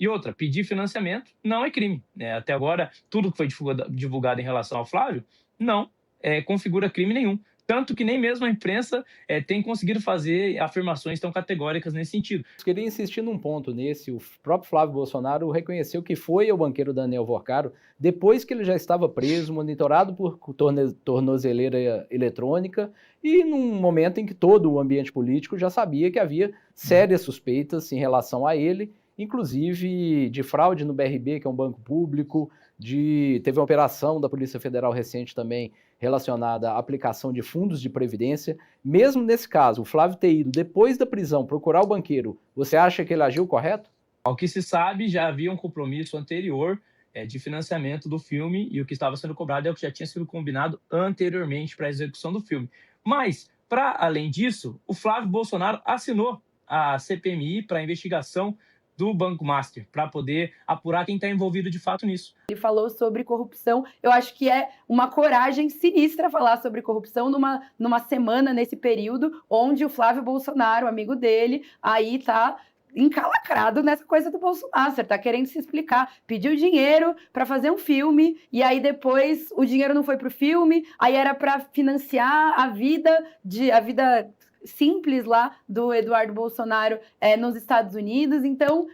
E outra, pedir financiamento não é crime, né? Até agora, tudo que foi divulgado em relação ao Flávio não configura crime nenhum. Tanto que nem mesmo a imprensa tem conseguido fazer afirmações tão categóricas nesse sentido. Queria insistir num ponto nesse. O próprio Flávio Bolsonaro reconheceu que foi ao banqueiro Daniel Vorcaro depois que ele já estava preso, monitorado por tornozeleira eletrônica e num momento em que todo o ambiente político já sabia que havia sérias suspeitas em relação a ele, inclusive de fraude no BRB, que é um banco público, teve uma operação da Polícia Federal recente também relacionada à aplicação de fundos de previdência. Mesmo nesse caso, o Flávio ter ido, depois da prisão, procurar o banqueiro, você acha que ele agiu correto? Ao que se sabe, já havia um compromisso anterior de financiamento do filme, e o que estava sendo cobrado é o que já tinha sido combinado anteriormente para a execução do filme. Mas, para além disso, o Flávio Bolsonaro assinou a CPMI para a investigação do Banco Master, para poder apurar quem está envolvido de fato nisso. Ele falou sobre corrupção. Eu acho que é uma coragem sinistra falar sobre corrupção numa semana, nesse período, onde o Flávio Bolsonaro, amigo dele, aí tá encalacrado nessa coisa do Bolsonaro, tá querendo se explicar, pediu dinheiro para fazer um filme, e aí depois o dinheiro não foi pro filme, aí era para financiar a vida simples lá do Eduardo Bolsonaro nos Estados Unidos. Então,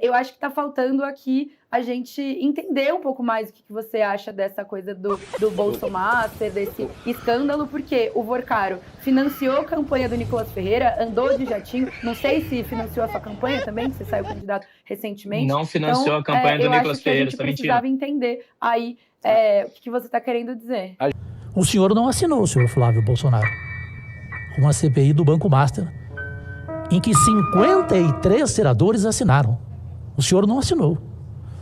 eu acho que está faltando aqui a gente entender um pouco mais o que você acha dessa coisa do Bolsonaro, desse escândalo, porque o Vorcaro financiou a campanha do Nicolas Ferreira, andou de jatinho, não sei se financiou a sua campanha também, que você saiu candidato recentemente. Não financiou a campanha do Nicolas Ferreira, tá mentira. A gente precisava entender aí o que você está querendo dizer. O senhor não assinou, o senhor Flávio Bolsonaro, uma CPI do Banco Master, em que 53 senadores assinaram. O senhor não assinou.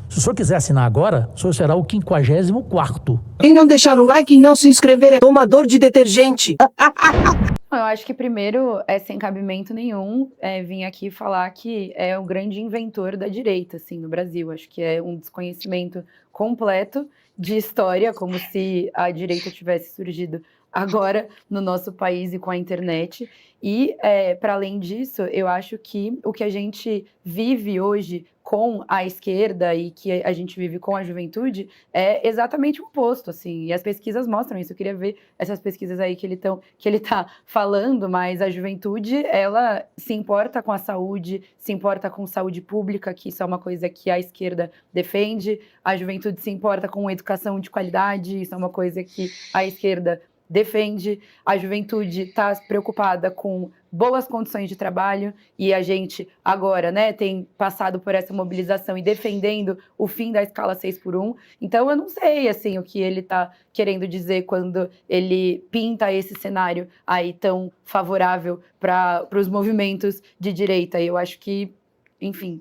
Se o senhor quiser assinar agora, o senhor será o 54º. Quem não deixar o like e não se inscrever é tomador de detergente. Eu acho que primeiro sem cabimento nenhum vir aqui falar que é o grande inventor da direita, assim, no Brasil. Acho que é um desconhecimento completo de história, como se a direita tivesse surgido agora no nosso país e com a internet. E, para além disso, eu acho que o que a gente vive hoje com a esquerda e que a gente vive com a juventude é exatamente o oposto, assim, e as pesquisas mostram isso. Eu queria ver essas pesquisas aí que ele tá falando, mas a juventude, ela se importa com a saúde, se importa com saúde pública, que isso é uma coisa que a esquerda defende, a juventude se importa com educação de qualidade, isso é uma coisa que a esquerda defende, a juventude está preocupada com boas condições de trabalho, e a gente agora, né, tem passado por essa mobilização e defendendo o fim da escala 6x1. Então eu não sei, assim, o que ele está querendo dizer quando ele pinta esse cenário aí tão favorável para os movimentos de direita. E eu acho que, enfim,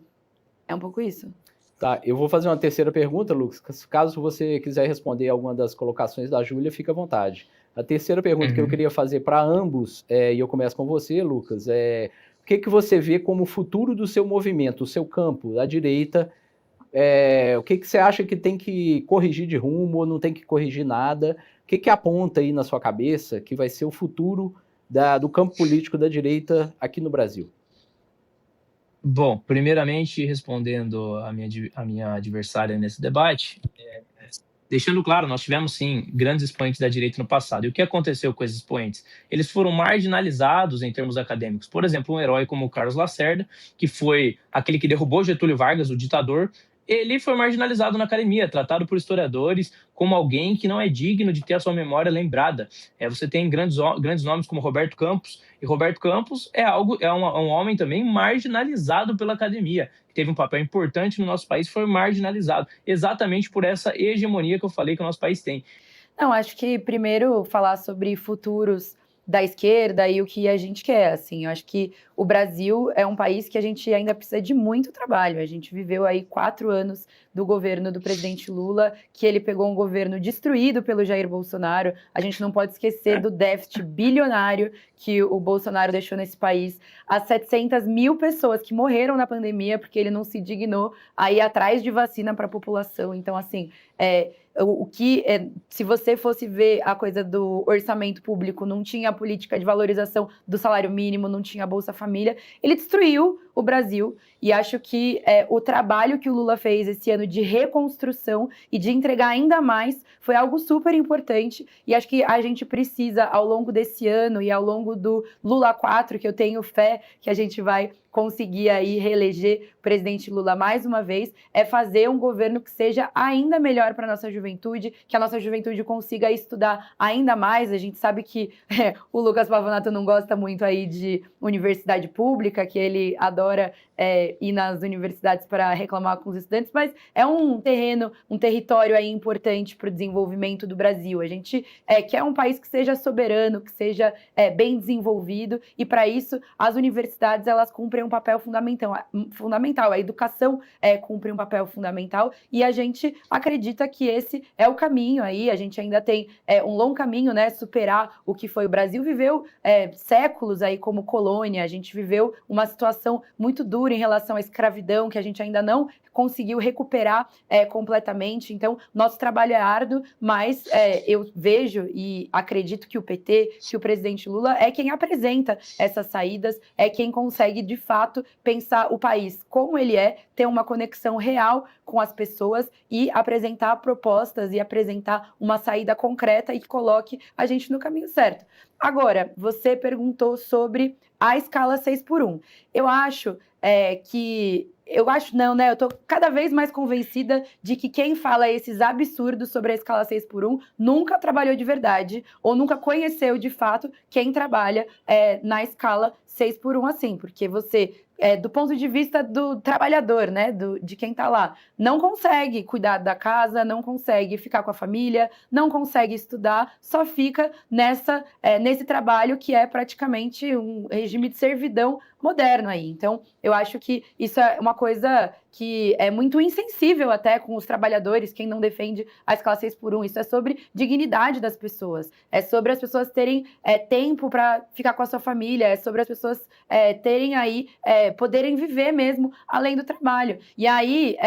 é um pouco isso. Tá, eu vou fazer uma terceira pergunta, Lucas. Caso você quiser responder alguma das colocações da Júlia, fica à vontade. A terceira pergunta que eu queria fazer para ambos, e eu começo com você, Lucas, o que você vê como o futuro do seu movimento, o seu campo, da direita? O que você acha que tem que corrigir de rumo ou não tem que corrigir nada? O que aponta aí na sua cabeça que vai ser o futuro do campo político da direita aqui no Brasil? Bom, primeiramente, respondendo a minha adversária nesse debate, deixando claro, nós tivemos, sim, grandes expoentes da direita no passado. E o que aconteceu com esses expoentes? Eles foram marginalizados em termos acadêmicos. Por exemplo, um herói como o Carlos Lacerda, que foi aquele que derrubou Getúlio Vargas, o ditador, ele foi marginalizado na academia, tratado por historiadores como alguém que não é digno de ter a sua memória lembrada. Você tem grandes nomes como Roberto Campos, e Roberto Campos é um homem também marginalizado pela academia, que teve um papel importante no nosso país, foi marginalizado, exatamente por essa hegemonia que eu falei que o nosso país tem. Não, acho que primeiro falar sobre futuros da esquerda e o que a gente quer, assim. Eu acho que o Brasil é um país que a gente ainda precisa de muito trabalho. A gente viveu aí 4 anos do governo do presidente Lula, que ele pegou um governo destruído pelo Jair Bolsonaro. A gente não pode esquecer do déficit bilionário que o Bolsonaro deixou nesse país. As 700 mil pessoas que morreram na pandemia porque ele não se dignou a ir atrás de vacina para a população. Então, assim, se você fosse ver a coisa do orçamento público, não tinha a política de valorização do salário mínimo, não tinha a Bolsa Família, ele destruiu o Brasil e acho que o trabalho que o Lula fez esse ano de reconstrução e de entregar ainda mais foi algo super importante, e acho que a gente precisa, ao longo desse ano e ao longo do Lula 4, que eu tenho fé que a gente vai conseguir aí reeleger o presidente Lula mais uma vez, é fazer um governo que seja ainda melhor para a nossa juventude, que a nossa juventude consiga estudar ainda mais. A gente sabe que o Lucas Pavonato não gosta muito aí de universidade pública, que ele adora ir nas universidades para reclamar com os estudantes, mas é um território aí importante para o desenvolvimento do Brasil. A gente quer um país que seja soberano, que seja bem desenvolvido, e para isso as universidades elas cumprem um papel fundamental. A educação cumpre um papel fundamental, e a gente acredita que esse é o caminho aí. A gente ainda tem um longo caminho, né? Superar o que foi. O Brasil viveu séculos aí como colônia, a gente viveu uma situação muito dura em relação à escravidão, que a gente ainda não conseguiu recuperar completamente. Então, nosso trabalho é árduo, mas eu vejo e acredito que o PT, que o presidente Lula é quem apresenta essas saídas, é quem consegue, de fato, pensar o país como ele é, ter uma conexão real com as pessoas e apresentar propostas e apresentar uma saída concreta e que coloque a gente no caminho certo. Agora, você perguntou sobre a escala 6x1. Eu acho eu tô cada vez mais convencida de que quem fala esses absurdos sobre a escala 6x1 nunca trabalhou de verdade ou nunca conheceu de fato quem trabalha na escala 6x1 assim, porque você, do ponto de vista do trabalhador, né, de quem tá lá, não consegue cuidar da casa, não consegue ficar com a família, não consegue estudar, só fica nesse trabalho que é praticamente um regime de servidão moderno aí. Então, eu acho que isso é uma coisa que é muito insensível até com os trabalhadores, quem não defende a escala 6x1. Isso é sobre dignidade das pessoas, é sobre as pessoas terem tempo para ficar com a sua família, é sobre as pessoas terem aí, poderem viver mesmo além do trabalho. E aí,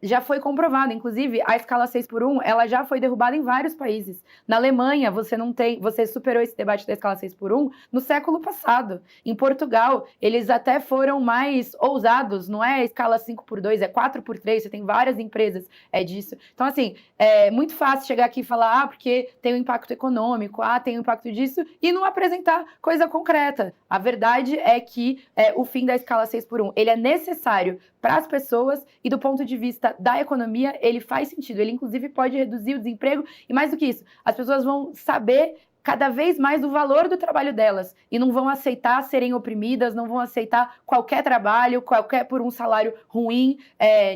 já foi comprovado, inclusive, a escala 6x1, ela já foi derrubada em vários países. Na Alemanha, você superou esse debate da escala 6x1 no século passado. Em Portugal, eles até foram mais ousados, não é escala 5x2, é 4x3, você tem várias empresas disso. Então, assim, é muito fácil chegar aqui e falar, porque tem um impacto econômico, tem um impacto disso, e não apresentar coisa concreta. A verdade é que o fim da escala 6x1, ele é necessário para as pessoas, e do ponto de vista da economia, ele faz sentido. Ele, inclusive, pode reduzir o desemprego, e mais do que isso, as pessoas vão saber cada vez mais o valor do trabalho delas e não vão aceitar serem oprimidas, não vão aceitar qualquer trabalho, por um salário ruim.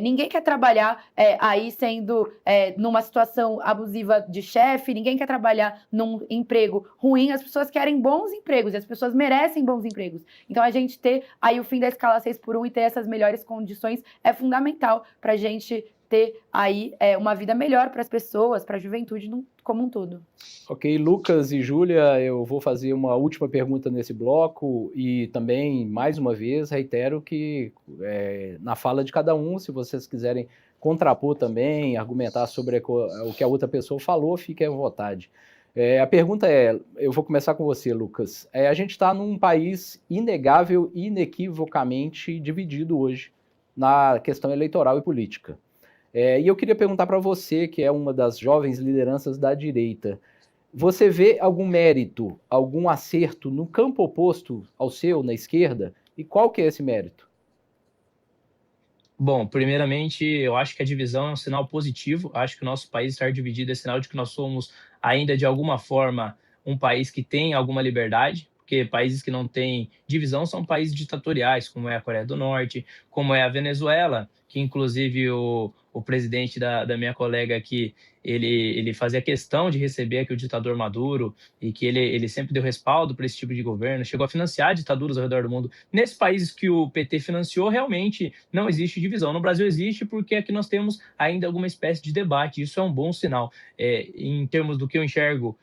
Ninguém quer trabalhar aí sendo numa situação abusiva de chefe, ninguém quer trabalhar num emprego ruim. As pessoas querem bons empregos e as pessoas merecem bons empregos. Então, a gente ter aí o fim da escala 6x1 e ter essas melhores condições é fundamental para a gente ter aí uma vida melhor para as pessoas, para a juventude como um todo. Ok, Lucas e Júlia, eu vou fazer uma última pergunta nesse bloco e também, mais uma vez, reitero que na fala de cada um, se vocês quiserem contrapor também, argumentar sobre o que a outra pessoa falou, fiquem à vontade. A pergunta eu vou começar com você, Lucas. A gente está num país inegável e inequivocamente dividido hoje na questão eleitoral e política. E eu queria perguntar para você, que é uma das jovens lideranças da direita, você vê algum mérito, algum acerto no campo oposto ao seu, na esquerda? E qual que é esse mérito? Bom, primeiramente, eu acho que a divisão é um sinal positivo. Acho que o nosso país estar dividido é sinal de que nós somos ainda, de alguma forma, um país que tem alguma liberdade, porque países que não têm divisão são países ditatoriais, como é a Coreia do Norte, como é a Venezuela, que inclusive o presidente da minha colega aqui, ele fazia questão de receber aqui o ditador Maduro e que ele sempre deu respaldo para esse tipo de governo, chegou a financiar ditaduras ao redor do mundo. Nesses países que o PT financiou, realmente não existe divisão. No Brasil existe porque aqui nós temos ainda alguma espécie de debate, isso é um bom sinal. Em termos do que eu enxergo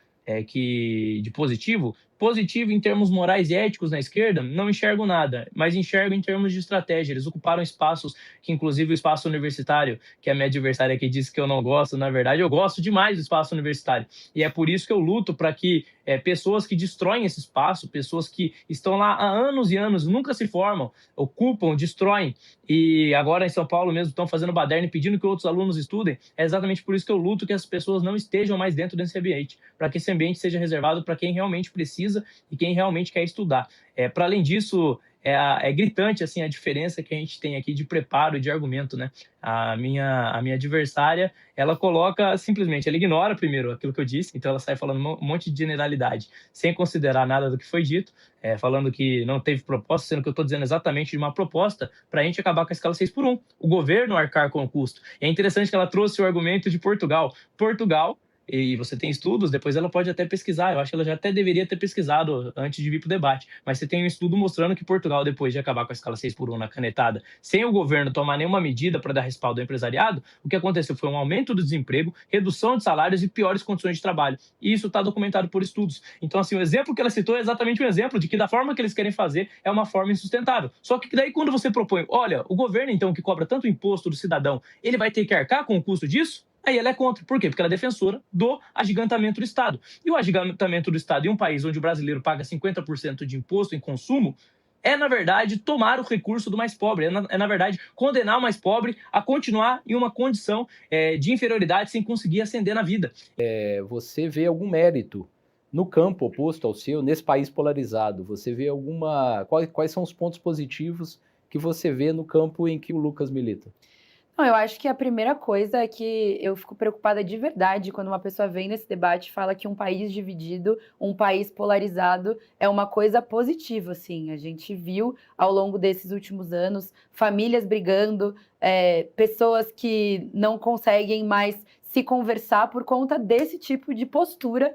que de positivo, Positivo em termos morais e éticos na esquerda, não enxergo nada, mas enxergo em termos de estratégia. Eles ocuparam espaços que, inclusive, o espaço universitário, que a minha adversária aqui disse que eu não gosto, na verdade, eu gosto demais do espaço universitário. E é por isso que eu luto para que pessoas que destroem esse espaço, pessoas que estão lá há anos e anos, nunca se formam, ocupam, destroem, e agora em São Paulo mesmo estão fazendo baderna e pedindo que outros alunos estudem, é exatamente por isso que eu luto que as pessoas não estejam mais dentro desse ambiente, para que esse ambiente seja reservado para quem realmente precisa e quem realmente quer estudar. Para além disso, é gritante assim, a diferença que a gente tem aqui de preparo e de argumento, né? A minha adversária, ela coloca simplesmente, ela ignora primeiro aquilo que eu disse, então ela sai falando um monte de generalidade, sem considerar nada do que foi dito, falando que não teve proposta, sendo que eu estou dizendo exatamente de uma proposta para a gente acabar com a escala 6x1, o governo arcar com o custo. E é interessante que ela trouxe o argumento de Portugal. Portugal, e você tem estudos, depois ela pode até pesquisar, eu acho que ela já até deveria ter pesquisado antes de vir para o debate, mas você tem um estudo mostrando que Portugal, depois de acabar com a escala 6x1 na canetada, sem o governo tomar nenhuma medida para dar respaldo ao empresariado, o que aconteceu foi um aumento do desemprego, redução de salários e piores condições de trabalho, e isso está documentado por estudos. Então, assim, o exemplo que ela citou é exatamente um exemplo de que da forma que eles querem fazer é uma forma insustentável. Só que daí quando você propõe, olha, o governo então que cobra tanto imposto do cidadão, ele vai ter que arcar com o custo disso? Aí ela é contra. Por quê? Porque ela é defensora do agigantamento do Estado. E o agigantamento do Estado em um país onde o brasileiro paga 50% de imposto em consumo é, na verdade, tomar o recurso do mais pobre. Na verdade, condenar o mais pobre a continuar em uma condição de inferioridade sem conseguir ascender na vida. Você vê algum mérito no campo oposto ao seu, nesse país polarizado? Você vê quais são os pontos positivos que você vê no campo em que o Lucas milita? Não, eu acho que a primeira coisa é que eu fico preocupada de verdade quando uma pessoa vem nesse debate e fala que um país dividido, um país polarizado é uma coisa positiva, assim. A gente viu ao longo desses últimos anos famílias brigando, pessoas que não conseguem mais se conversar por conta desse tipo de postura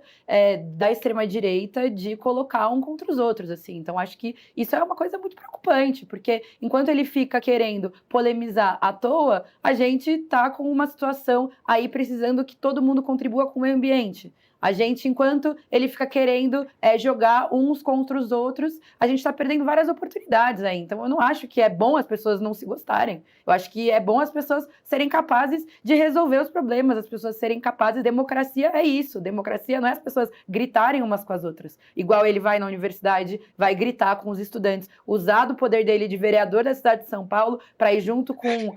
da extrema-direita de colocar um contra os outros, assim. Então, acho que isso é uma coisa muito preocupante, porque enquanto ele fica querendo polemizar à toa, a gente tá com uma situação aí precisando que todo mundo contribua com o meio ambiente. A gente, enquanto ele fica querendo jogar uns contra os outros, a gente está perdendo várias oportunidades aí. Então, eu não acho que é bom as pessoas não se gostarem. Eu acho que é bom as pessoas serem capazes de resolver os problemas, as pessoas serem capazes. Democracia é isso. Democracia não é as pessoas gritarem umas com as outras. Igual ele vai na universidade, vai gritar com os estudantes, usar do poder dele de vereador da cidade de São Paulo para ir junto com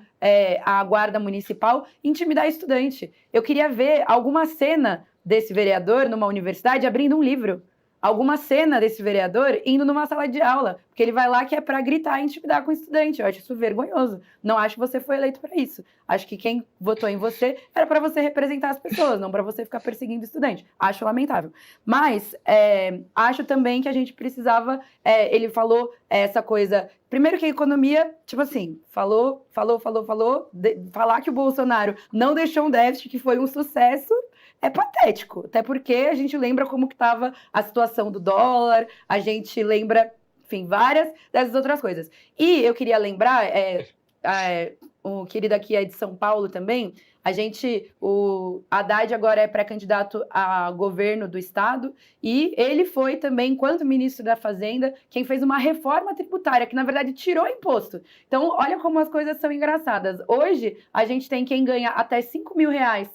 a guarda municipal intimidar estudante. Eu queria ver alguma cena desse vereador numa universidade abrindo um livro. Alguma cena desse vereador indo numa sala de aula, porque ele vai lá que é para gritar e intimidar com o estudante. Eu acho isso vergonhoso. Não acho que você foi eleito para isso. Acho que quem votou em você era para você representar as pessoas, não para você ficar perseguindo o estudante. Acho lamentável. Mas acho também que a gente precisava... ele falou essa coisa... Primeiro que a economia, tipo assim, falou, falar que o Bolsonaro não deixou um déficit que foi um sucesso é patético, até porque a gente lembra como que estava a situação do dólar, a gente lembra, enfim, várias dessas outras coisas. E eu queria lembrar, o querido aqui é de São Paulo também, o Haddad agora é pré-candidato a governo do estado e ele foi também, enquanto ministro da Fazenda, quem fez uma reforma tributária, que na verdade tirou imposto. Então, olha como as coisas são engraçadas. Hoje, a gente tem quem ganha até R$5.000,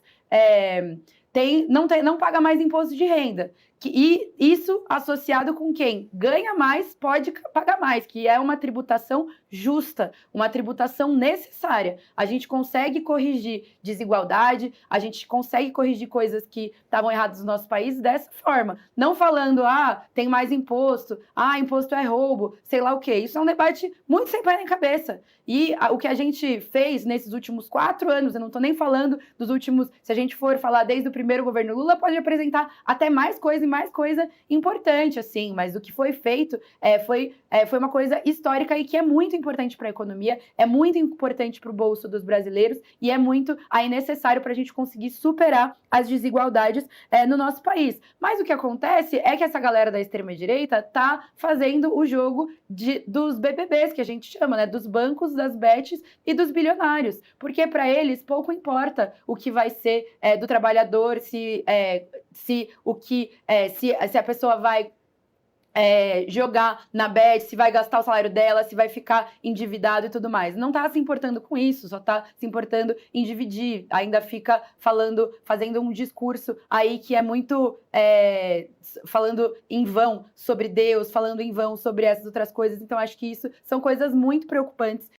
não paga mais imposto de renda. E isso associado com quem ganha mais pode pagar mais, que é uma tributação justa, uma tributação necessária. A gente consegue corrigir desigualdade, a gente consegue corrigir coisas que estavam erradas no nosso país dessa forma. Não falando, tem mais imposto, imposto é roubo, sei lá o quê. Isso é um debate muito sem pé nem cabeça. E o que a gente fez nesses últimos 4 anos, eu não estou nem falando dos últimos, se a gente for falar desde o primeiro governo Lula, pode apresentar até mais coisa importante, assim, mas o que foi feito foi uma coisa histórica e que é muito importante para a economia, é muito importante para o bolso dos brasileiros e é muito aí necessário para a gente conseguir superar as desigualdades no nosso país. Mas o que acontece é que essa galera da extrema-direita tá fazendo o jogo dos BBBs, que a gente chama, né, dos bancos, das bets e dos bilionários, porque para eles pouco importa o que vai ser do trabalhador, se a pessoa vai jogar na Bet, se vai gastar o salário dela, se vai ficar endividado e tudo mais. Não tá se importando com isso, só tá se importando em dividir. Ainda fica fazendo um discurso aí que é muito falando em vão sobre Deus, falando em vão sobre essas outras coisas. Então, acho que isso são coisas muito preocupantes